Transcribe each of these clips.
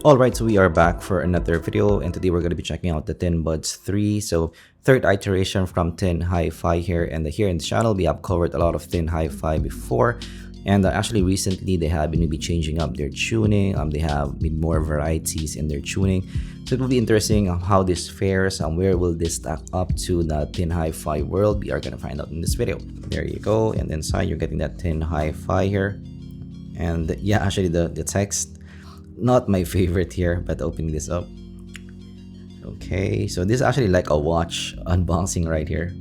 Alright, so we are back for another video, and today we're going to be checking out the Tinbuds 3. So third iteration from Tinhifi here, and here in the channel we have covered a lot of Tinhifi before, and actually recently they have been maybe changing up their tuning. They have been more varieties in their tuning, so it will be interesting how this fares and where will this stack up to the Tinhifi world. We are going to find out in this video. There you go, and inside you're getting that Tinhifi here, and yeah, actually the text, not my favorite here, but opening this up. Okay, so this is actually like a watch unboxing right here.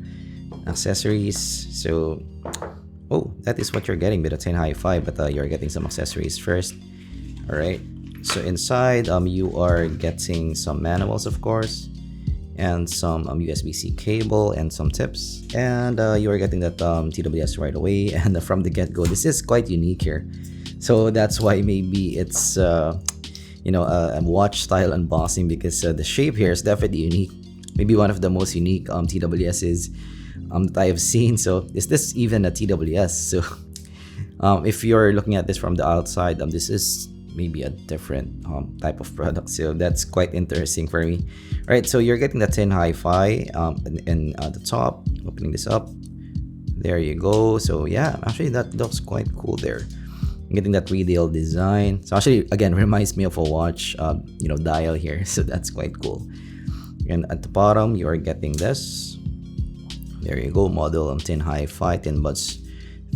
Accessories. So oh, that is what you're getting with a Tinhifi, but you're getting some accessories first. All right, so inside you are getting some manuals, of course, and some USB-C cable and some tips, and you are getting that TWS right away. And from the get-go, this is quite unique here. So that's why maybe it's a watch style unboxing, because the shape here is definitely unique. Maybe one of the most unique TWSs that I have seen. So is this even a TWS? So if you're looking at this from the outside, this is maybe a different type of product. So that's quite interesting for me. All right, so you're getting the Tinhifi in the top. Opening this up, there you go. So yeah, actually that looks quite cool there. Getting that radial design. So actually, again, reminds me of a watch, dial here. So that's quite cool. And at the bottom, you are getting this. There you go, model Tinhifi, Tinbuds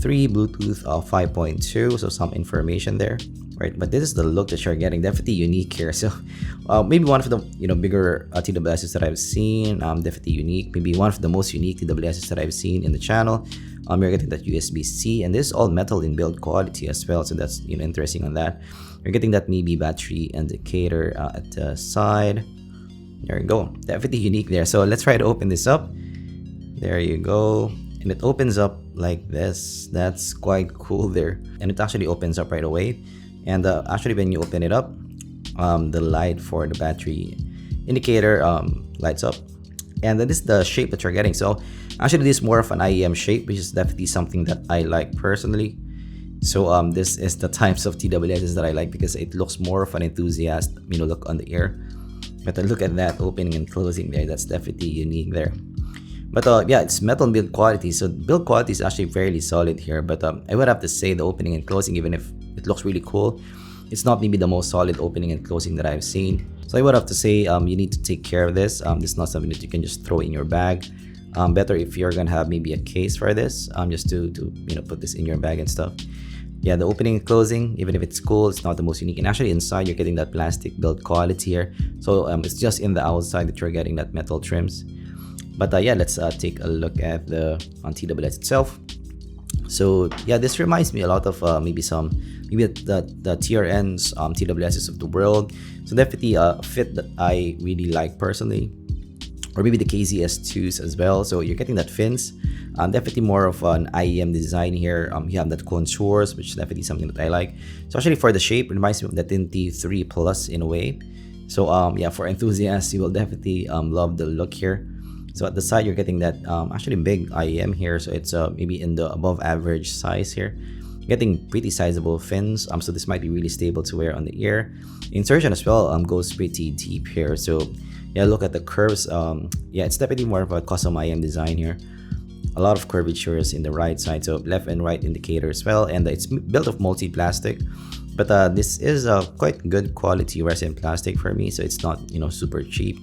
3, Bluetooth 5.2. So some information there, right? But this is the look that you're getting. Definitely unique here. So maybe one of the bigger TWSs that I've seen. Definitely unique. Maybe one of the most unique TWSs that I've seen in the channel. You're getting that USB-C, and this is all metal in build quality as well, so that's interesting on that. You're getting that maybe battery indicator at the side. There you go, definitely unique there. So let's try to open this up. There you go, and it opens up like this. That's quite cool there, and it actually opens up right away. And actually when you open it up, the light for the battery indicator lights up. And that is the shape that you're getting. So actually this is more of an IEM shape, which is definitely something that I like personally. So this is the types of TWSs that I like, because it looks more of an enthusiast look on the ear. But look at that opening and closing there. That's definitely unique there. But yeah, it's metal build quality, so build quality is actually fairly solid here. But I would have to say the opening and closing, even if it looks really cool, it's not maybe the most solid opening and closing that I've seen. So I would have to say you need to take care of this. This is not something that you can just throw in your bag. Better if you're gonna have maybe a case for this, just to put this in your bag and stuff. Yeah, the opening and closing, even if it's cool, it's not the most unique. And actually inside you're getting that plastic build quality here. So it's just in the outside that you're getting that metal trims. But yeah, let's take a look at the TWS itself. So yeah, this reminds me a lot of maybe the TRN's TWSs of the world. So definitely a fit that I really like personally, or maybe the KZS2s as well. So you're getting that fins, definitely more of an IEM design here. You have that contours, which is definitely something that I like. So actually for the shape, it reminds me of the Tinhifi 3 Plus in a way. So yeah, for enthusiasts, you will definitely love the look here. So at the side, you're getting that actually big IEM here. So it's maybe in the above average size here. Getting pretty sizable fins. So this might be really stable to wear on the ear. Insertion as well goes pretty deep here. So yeah, look at the curves. Yeah, it's definitely more of a custom IEM design here. A lot of curvatures in the right side. So left and right indicator as well. And it's built of multi-plastic. But this is quite good quality resin plastic for me. So it's not super cheap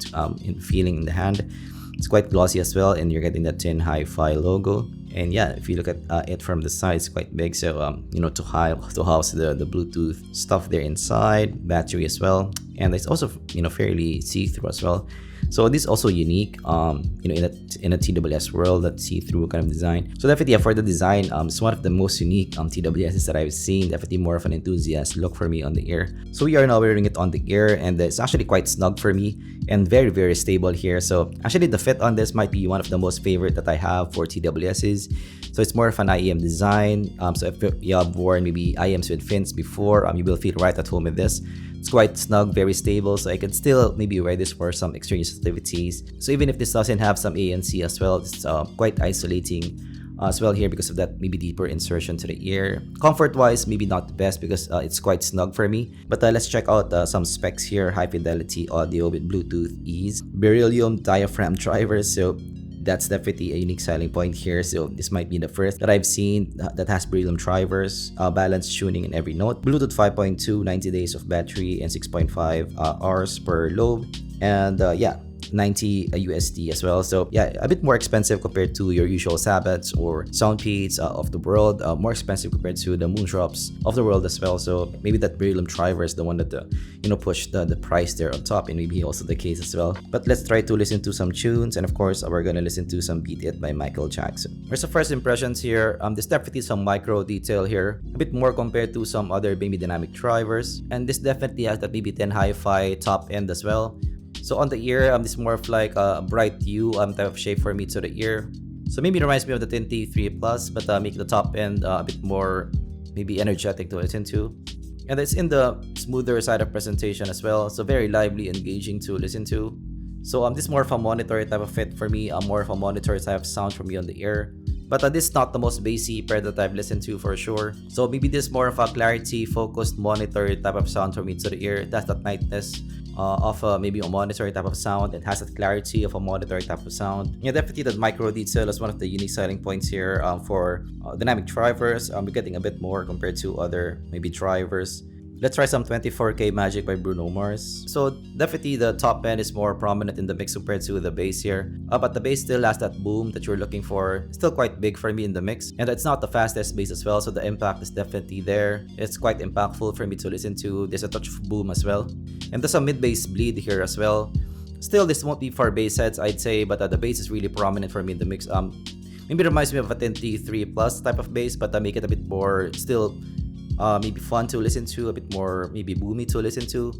in feeling in the hand. It's quite glossy as well, and you're getting that Tinhifi logo. And yeah, if you look at it from the side, it's quite big. So to house the Bluetooth stuff there inside, battery as well, and it's also fairly see-through as well. So this is also unique in a TWS world, that see-through kind of design. So definitely for the design, it's one of the most unique TWSs that I've seen. Definitely more of an enthusiast look for me on the ear. So we are now wearing it on the ear, and it's actually quite snug for me and very, very stable here. So actually the fit on this might be one of the most favorite that I have for TWSs. So it's more of an IEM design. So if you have worn maybe IEMs with fins before, you will feel right at home with this. It's quite snug, very stable, so I can still maybe wear this for some extraneous activities. So even if this doesn't have some ANC as well, it's quite isolating as well here because of that maybe deeper insertion to the ear. Comfort wise, maybe not the best because it's quite snug for me. But let's check out some specs here. High fidelity audio with Bluetooth ease, Beryllium diaphragm drivers. So that's definitely a unique selling point here. So this might be the first that I've seen that has Beryllium drivers, balanced tuning in every note, Bluetooth 5.2, 90 days of battery, and 6.5 hours per lobe. And yeah, 90 USD as well. So yeah, a bit more expensive compared to your usual Sabbats or Soundpeats of the world. More expensive compared to the Moondrops of the world as well. So maybe that Beryllium driver is the one that pushed the price there on top, and maybe also the case as well. But let's try to listen to some tunes, and of course we're gonna listen to some Beat It by Michael Jackson. Here's the first impressions here. There's definitely some micro detail here, a bit more compared to some other maybe dynamic drivers, and this definitely has that maybe 10 hi-fi top end as well. So on the ear, this is more of like a bright hue type of shape for me to the ear. So maybe it reminds me of the Tinhifi Plus, but make the top end a bit more maybe energetic to listen to. And it's in the smoother side of presentation as well. So very lively, engaging to listen to. So this is more of a monitor type of fit for me, more of a monitor type of sound for me on the ear. But this is not the most bassy pair that I've listened to for sure. So maybe this is more of a clarity focused monitor type of sound for me to the ear. That's that lightness of maybe a monitor type of sound. It has that clarity of a monitor type of sound. Yeah, definitely that micro detail is one of the unique selling points here for dynamic drivers. We're getting a bit more compared to other maybe drivers. Let's try some 24K Magic by Bruno Mars. So definitely the top end is more prominent in the mix compared to the bass here. But the bass still has that boom that you're looking for. It's still quite big for me in the mix. And it's not the fastest bass as well, so the impact is definitely there. It's quite impactful for me to listen to. There's a touch of boom as well. And there's a mid-bass bleed here as well. Still, this won't be for bass heads, I'd say, but the bass is really prominent for me in the mix. Maybe it reminds me of a 10T3 Plus type of bass, but make it a bit more still maybe fun to listen to, a bit more maybe boomy to listen to.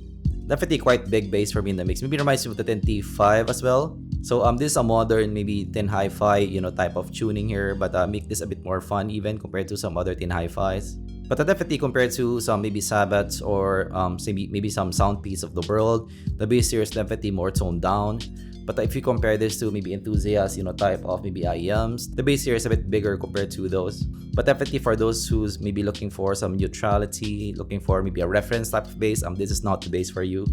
Definitely quite big bass for me in the mix. Maybe it reminds me of the 10T5 as well. So this is a modern maybe 10 hi-fi type of tuning here, but make this a bit more fun even compared to some other 10 hi-fis. But definitely compared to some maybe Sabbats or maybe some Soundpeats of the world, the bass here is definitely more toned down. But if you compare this to maybe enthusiasts, type of maybe IEMs, the bass here is a bit bigger compared to those. But definitely for those who's maybe looking for some neutrality, looking for maybe a reference type of bass, this is not the bass for you.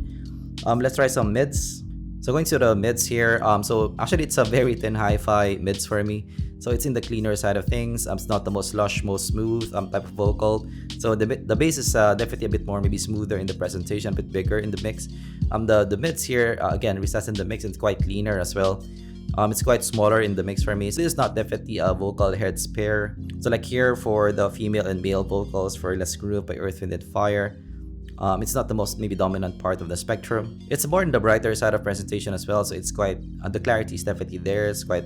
Let's try some mids. So going to the mids here, so actually it's a very thin hi-fi mids for me. So it's in the cleaner side of things. It's not the most lush, most smooth type of vocal. So the bass is definitely a bit more maybe smoother in the presentation, a bit bigger in the mix. The mids here again recessed in the mix, and it's quite cleaner as well. It's quite smaller in the mix for me. So this is not definitely a vocal heads pair. So like here for the female and male vocals for Let's Groove by Earth, Wind and Fire. It's not the most maybe dominant part of the spectrum. It's more in the brighter side of presentation as well. So it's quite the clarity is definitely there. It's quite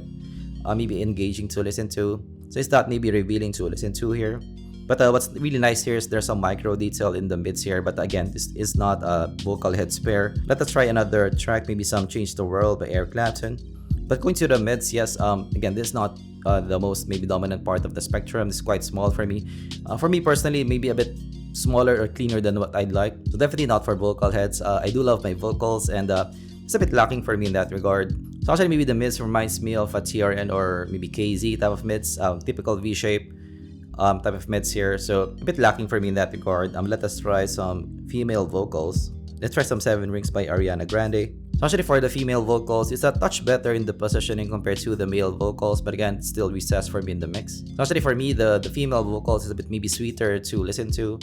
maybe engaging to listen to. So it's not maybe revealing to listen to here. But what's really nice here is there's some micro detail in the mids here. But again, this is not a vocal heads pair. Let us try another track, maybe some Change the World by Eric Clapton. But going to the mids, yes, again, this is not the most maybe dominant part of the spectrum. This is quite small for me. For me personally, maybe a bit smaller or cleaner than what I'd like. So definitely not for vocal heads. I do love my vocals, and it's a bit lacking for me in that regard. So actually maybe the mids reminds me of a TRN or maybe KZ type of mids, typical V-shape type of mids here. So a bit lacking for me in that regard. Let us try some female vocals. Let's try some 7 Rings by Ariana Grande. So actually for the female vocals, it's a touch better in the positioning compared to the male vocals, but again, it's still recessed for me in the mix. So actually for me, the female vocals is a bit maybe sweeter to listen to.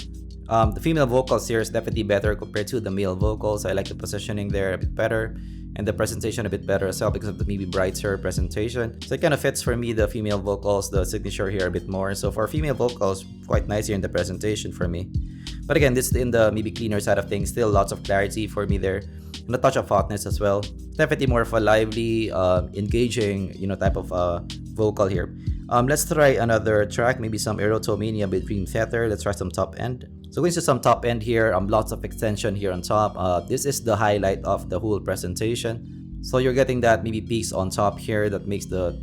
The female vocals here is definitely better compared to the male vocals. I like the positioning there a bit better, and the presentation a bit better as well because of the maybe brighter presentation. So it kind of fits for me, the female vocals, the signature here a bit more. So for female vocals, quite nice here in the presentation for me. But again, this is in the maybe cleaner side of things. Still lots of clarity for me there, and a touch of hotness as well. Definitely more of a lively, engaging, type of vocal here. Let's try another track, maybe some Erotomania by Dream Theater. Let's try some Top End. So going to some top end here, lots of extension here on top. This is the highlight of the whole presentation. So you're getting that maybe piece on top here that makes the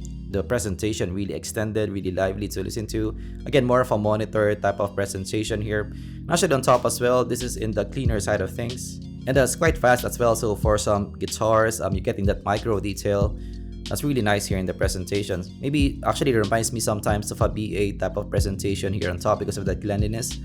presentation really extended, really lively to listen to. Again, more of a monitor type of presentation here. And actually on top as well, this is in the cleaner side of things. And that's quite fast as well. So for some guitars, you're getting that micro detail. That's really nice here in the presentation. Maybe actually it reminds me sometimes of a BA type of presentation here on top because of that cleanliness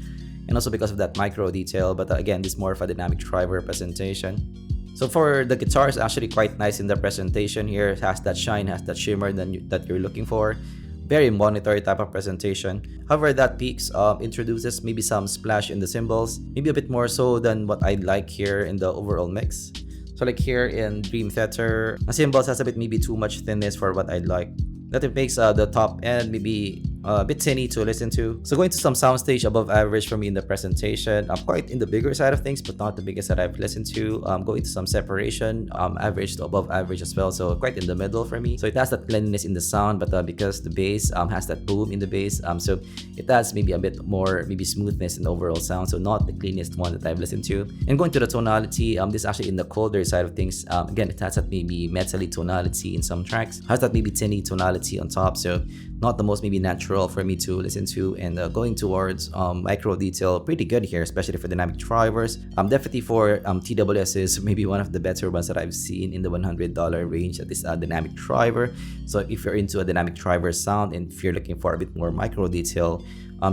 and also because of that micro detail. But again, this is more of a dynamic driver presentation. So for the guitar, it's actually quite nice in the presentation here. It has that shine, has that shimmer that you're looking for. Very monitor type of presentation. However, that peaks introduces maybe some splash in the cymbals, maybe a bit more so than what I'd like here in the overall mix. So like here in Dream Theater, the cymbals has a bit maybe too much thinness for what I'd like. That it makes the top end maybe a bit tinny to listen to. So going to some soundstage above average for me in the presentation. I'm quite in the bigger side of things, but not the biggest that I've listened to. Going to some separation, average to above average as well. So quite in the middle for me. So it has that cleanliness in the sound, but because the bass has that boom in the bass, so it adds maybe a bit more maybe smoothness in the overall sound. So not the cleanest one that I've listened to. And going to the tonality, this actually in the colder side of things. Again, it has that maybe metally tonality in some tracks. Has that maybe tinny tonality on top. So not the most maybe natural for me to listen to. And going towards micro detail, pretty good here, especially for dynamic drivers. Definitely for TWS is maybe one of the better ones that I've seen in the $100 range at this dynamic driver. So if you're into a dynamic driver sound and if you're looking for a bit more micro detail,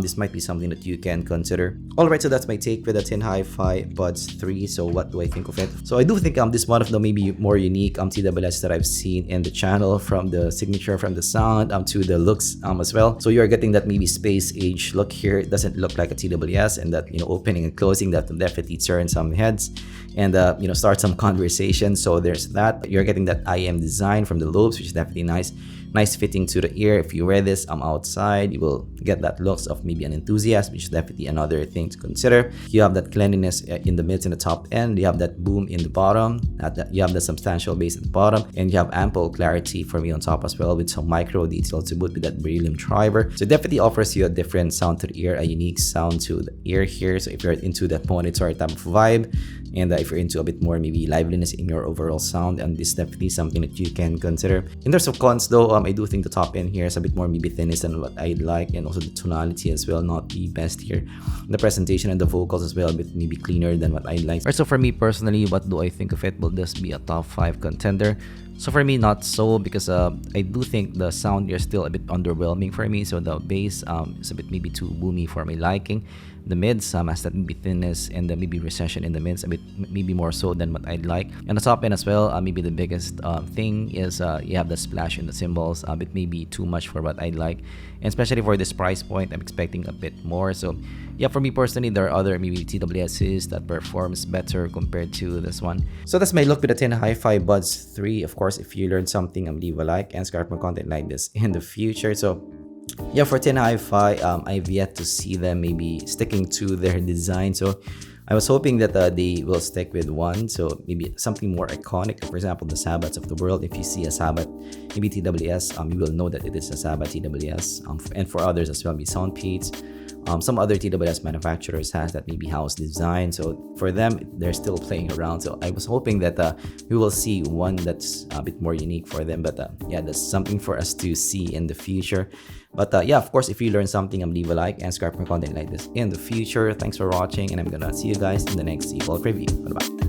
this might be something that you can consider. Alright, so that's my take with the Tinhifi Buds 3. So what do I think of it? So I do think this is one of the maybe more unique TWS that I've seen in the channel, from the signature, from the sound to the looks as well. So you're getting that maybe space age look here. It doesn't look like a TWS, and that opening and closing that will definitely turn some heads and start some conversation. So there's that. You're getting that IM design from the lobes, which is definitely nice fitting to the ear. If you wear this outside, you will get that looks of maybe an enthusiast, which is definitely another thing to consider. You have that cleanliness in the mids and the top end. You have that boom in the bottom. You have the substantial bass at the bottom, and you have ample clarity for me on top as well, with some micro detail to boot with that Beryllium driver. So it definitely offers you a different sound to the ear, a unique sound to the ear here. So if you're into that monitor type of vibe, and if you're into a bit more maybe liveliness in your overall sound, and this is definitely something that you can consider. In terms of cons though, I do think the top end here is a bit more maybe thinness than what I'd like, and also the tonality as well, not the best here. The presentation and the vocals as well, a bit maybe cleaner than what I'd like. Alright, so for me personally, what do I think of it? Will this be a top 5 contender? So for me, not so, because I do think the sound here is still a bit underwhelming for me. So the bass is a bit maybe too boomy for my liking. The mids has that maybe thinness, and the maybe recession in the mids a bit maybe more so than what I'd like. And the top end as well, maybe the biggest thing is you have the splash in the cymbals, a bit maybe too much for what I'd like. And especially for this price point, I'm expecting a bit more. So yeah, for me personally, there are other maybe TWSs that performs better compared to this one. So that's my look with the Tinhifi Buds 3. Of course, if you learned something, leave a like and subscribe for content like this in the future. So yeah, for Tinhifi, I've yet to see them maybe sticking to their design. So I was hoping that they will stick with one, so maybe something more iconic. For example, the Sabbats of the world. If you see a Sabbat, maybe TWS, you will know that it is a Sabbat TWS. And for others as well, maybe Soundpeats. Some other TWS manufacturers has that maybe house design. So for them, they're still playing around. So I was hoping that we will see one that's a bit more unique for them. But yeah, that's something for us to see in the future. But yeah, of course, if you learned something, leave a like and subscribe for content like this in the future. Thanks for watching, and I'm gonna see you guys in the next zpolt review. Bye-bye.